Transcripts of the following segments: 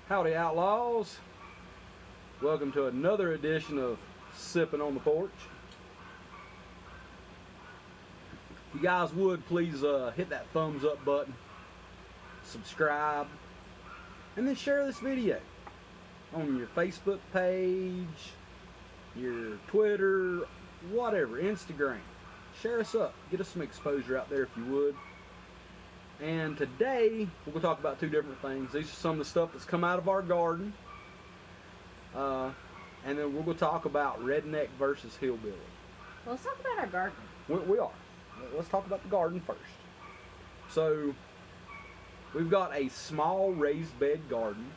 Howdy, Outlaws. Welcome to another edition of Sipping on the Porch. If you guys would, please hit that thumbs up button, subscribe, and then share this video on your Facebook page, your Twitter, whatever, Instagram. Share us up. Get us some exposure out there if you would. And today, we're going to talk about two different things. These are some of the stuff that's come out of our garden. And then we're going to talk about redneck versus hillbilly. Well, let's talk about our garden. We are. Let's talk about the garden first. So, we've got a small raised bed garden.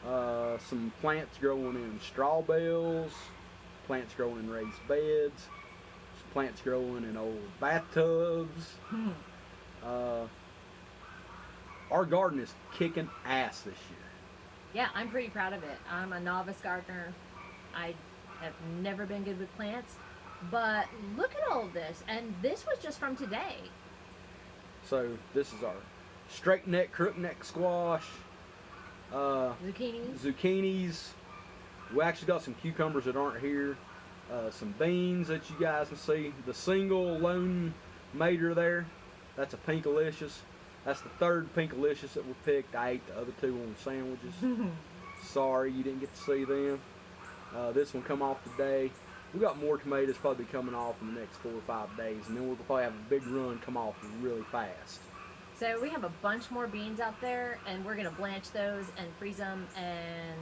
Some plants growing in straw bales, plants growing in raised beds, some plants growing in old bathtubs. Our garden is kicking ass this year. Yeah, I'm pretty proud of it. I'm a novice gardener. I have never been good with plants, but look at all of this, and this was just from today. So this is our straight neck, crook neck squash, zucchinis. We actually got some cucumbers that aren't here, some beans that you guys can see. The single lone mater there, that's a Pinkalicious. That's the third Pinkalicious that we picked. I ate the other two on sandwiches. Sorry you didn't get to see them. This one come off today. We got more tomatoes probably coming off in the next 4 or 5 days, and then we'll probably have a big run come off really fast. So we have a bunch more beans out there, and we're gonna blanch those and freeze them. And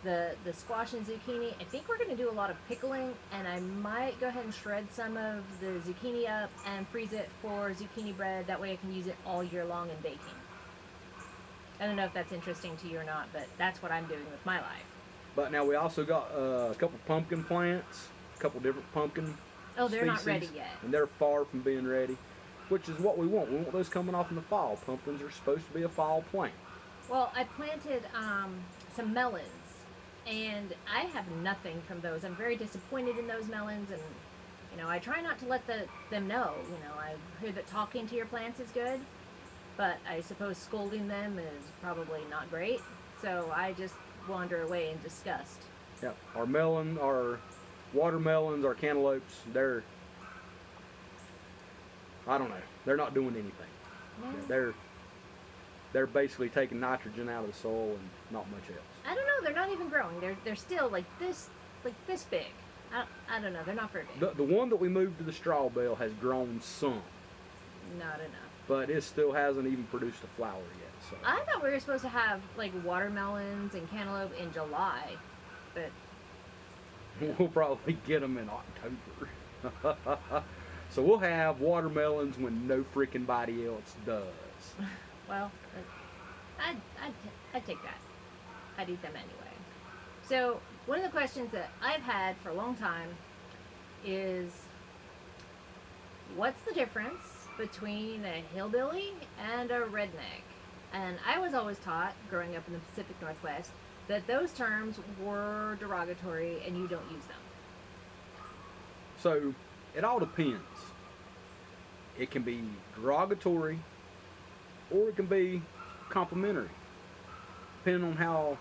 the squash and zucchini, I think we're gonna do a lot of pickling, and I might go ahead and shred some of the zucchini up and freeze it for zucchini bread. That way I can use it all year long in baking. I don't know if that's interesting to you or not, but that's what I'm doing with my life. But now we also got a couple pumpkin plants, a couple different pumpkin Oh, they're not species, ready yet. and they're far from being ready, which is what we want. We want those coming off in the fall. Pumpkins are supposed to be a fall plant. Well, I planted some melons, and I have nothing from those. I'm very disappointed in those melons, and I try not to let them know. I heard that talking to your plants is good, but I suppose scolding them is probably not great. So I just wander away in disgust. Yeah, our watermelons, our cantaloupes, I don't know, they're not doing anything. No. They're basically taking nitrogen out of the soil and not much else. I don't know. They're not even growing. They're still like this big. I don't know. They're not very big. The one that we moved to the straw bale has grown some, Not enough. but it still hasn't even produced a flower yet. So I thought we were supposed to have like watermelons and cantaloupe in July, but we'll probably get them in October. So we'll have watermelons when no freaking body else does. well, I'd take that. I'd eat them anyway. So one of the questions that I've had for a long time is, what's the difference between a hillbilly and a redneck? And I was always taught, growing up in the Pacific Northwest, that those terms were derogatory and you don't use them. So it all depends. It can be derogatory or it can be complimentary, depending on how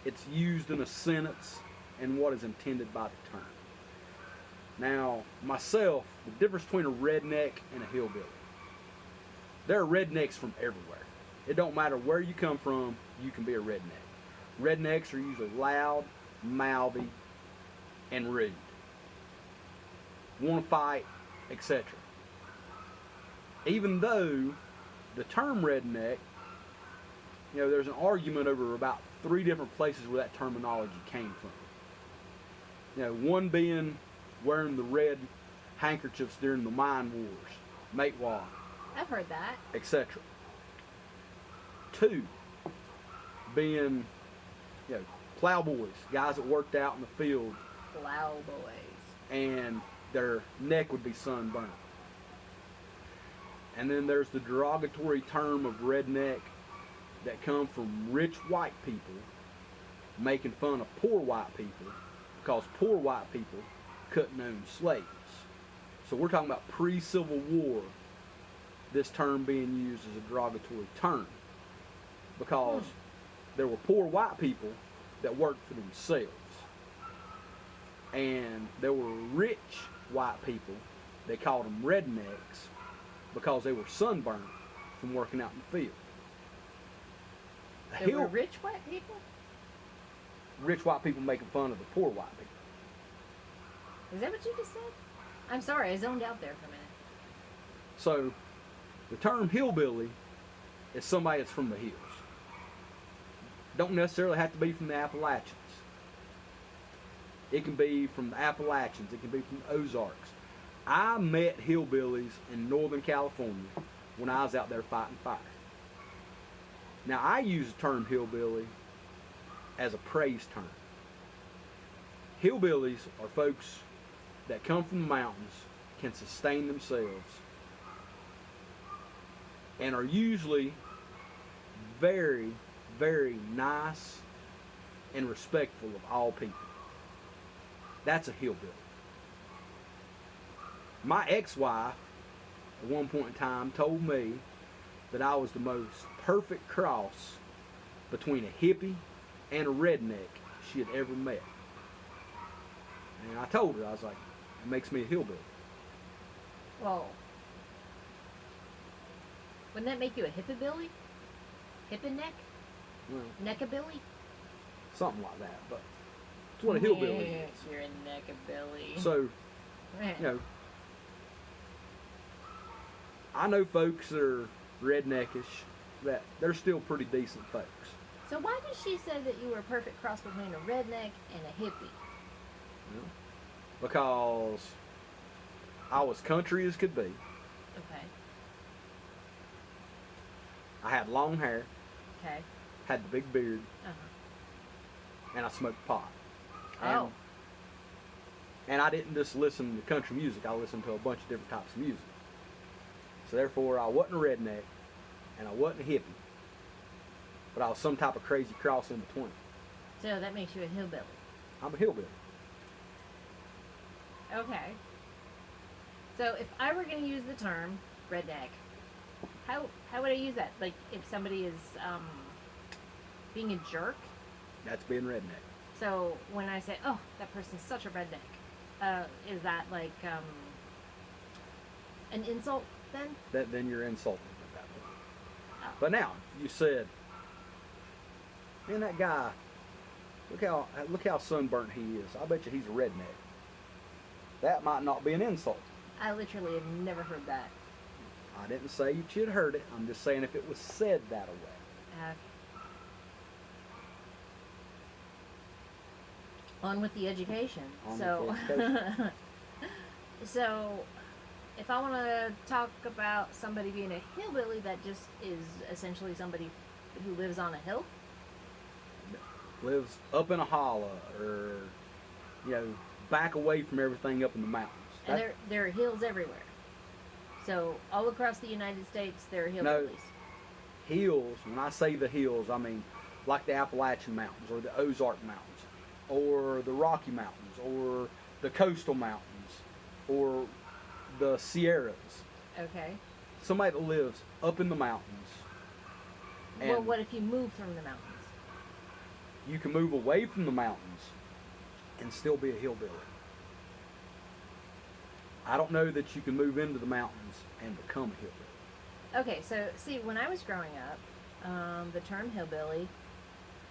it's used in a sentence and what is intended by the term. Now, myself, the difference between a redneck and a hillbilly. There are rednecks from everywhere. It don't matter where you come from, you can be a redneck. Rednecks are usually loud, mouthy, and rude. Want to fight, etc. Even though the term redneck, there's an argument over about 3 different places where that terminology came from. One being wearing the red handkerchiefs during the mine wars, Matewa, I've heard that. etc. 2 being, plowboys, guys that worked out in the field, Plowboys. and their neck would be sunburned. And then there's the derogatory term of redneck that come from rich white people making fun of poor white people because poor white people couldn't own slaves. So we're talking about pre-Civil War, this term being used as a derogatory term, because there were poor white people that worked for themselves. And there were rich white people, they called them rednecks, because they were sunburned from working out in the field. There were rich white people? Rich white people making fun of the poor white people. Is that what you just said? I'm sorry, I zoned out there for a minute. So, the term hillbilly is somebody that's from the hills. Don't necessarily have to be from the Appalachians. It can be from the Appalachians. It can be from the Ozarks. I met hillbillies in Northern California when I was out there fighting fire. Now, I use the term hillbilly as a praise term. Hillbillies are folks that come from the mountains, can sustain themselves, and are usually very, very nice and respectful of all people. That's a hillbilly. My ex-wife, at one point in time, told me that I was the most perfect cross between a hippie and a redneck she had ever met. And I told her, I was like, it makes me a hillbilly. Well, wouldn't that make you a hippobilly? Hipponeck? Well, Neckabilly? something like that, but it's what a hillbilly is. You're a neckabilly. So, you know, I know folks that are redneckish, that they're still pretty decent folks. So why did she say that you were a perfect cross between a redneck and a hippie? You know? Because I was country as could be. Okay. I had long hair, Okay. had the big beard, Uh-huh. and I smoked pot. Oh. And I didn't just listen to country music, I listened to a bunch of different types of music. So therefore, I wasn't a redneck, and I wasn't a hippie, but I was some type of crazy cross in between. So that makes you a hillbilly. I'm a hillbilly. Okay. So if I were going to use the term redneck, how would I use that? Like if somebody is being a jerk? That's being redneck. So when I say, oh, that person's such a redneck, is that like an insult then? Then you're insulting at that point. Oh. But now, you said, man, that guy, look how sunburnt he is. I bet you he's a redneck. That might not be an insult. I literally have never heard that. I didn't say you should have heard it. I'm just saying if it was said that way. On with the education. On so, with the education. so if I want to talk about somebody being a hillbilly, that just is essentially somebody who lives on a hill. Lives up in a hollow, or back away from everything up in the mountains. And there are hills everywhere. So all across the United States, there are hillbillies. No, hills. When I say the hills, I mean like the Appalachian Mountains, or the Ozark Mountains, or the Rocky Mountains, or the Coastal Mountains, or the Sierras. Okay. Somebody that lives up in the mountains. Well, what if you move from the mountains? You can move away from the mountains and still be a hillbilly. I don't know that you can move into the mountains and become a hillbilly. Okay, so see, when I was growing up, the term hillbilly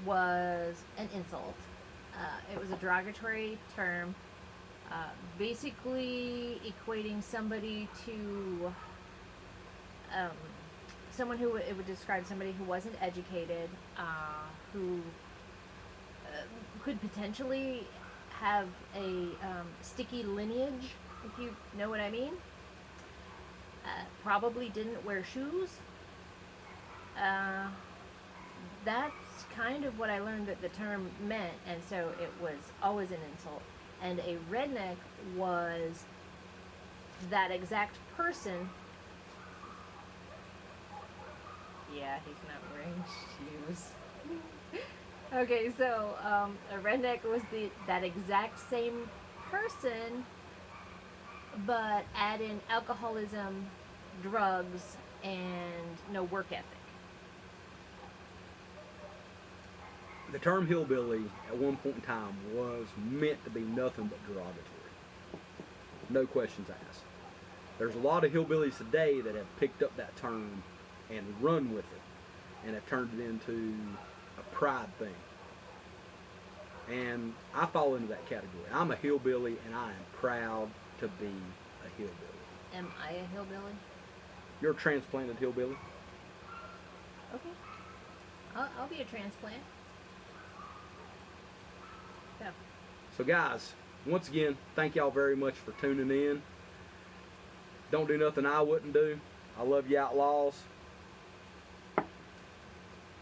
was an insult. It was a derogatory term, basically equating somebody to someone who it would describe somebody who wasn't educated, who could potentially have a sticky lineage, if you know what I mean. Probably didn't wear shoes. That's kind of what I learned that the term meant, and so it was always an insult. And a redneck was that exact person. Yeah, he's not wearing shoes. Okay, so a redneck was that exact same person, but add in alcoholism, drugs, and no work ethic. the term hillbilly at one point in time was meant to be nothing but derogatory. No questions asked. There's a lot of hillbillies today that have picked up that term and run with it and have turned it into a pride thing. And I fall into that category. I'm a hillbilly and I am proud to be a hillbilly. Am I a hillbilly? You're a transplanted hillbilly. Okay. I'll be a transplant. Yeah. So guys, once again, thank y'all very much for tuning in. Don't do nothing I wouldn't do. I love you, outlaws.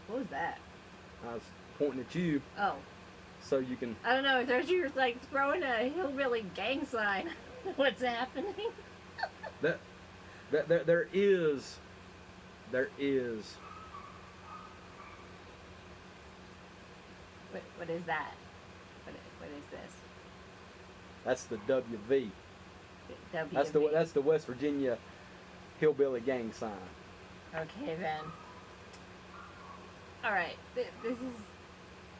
What was that? I was pointing at you Oh. so you can... I don't know. I thought you were like throwing a hillbilly gang sign. What's happening? There is... What is that? What is this? That's the WV. WV. That's the West Virginia hillbilly gang sign. Okay then. All right.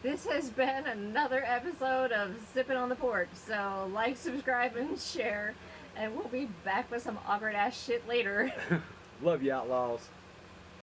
This has been another episode of Sipping on the Porch. So like, subscribe, and share, and we'll be back with some awkward ass shit later. Love you, outlaws.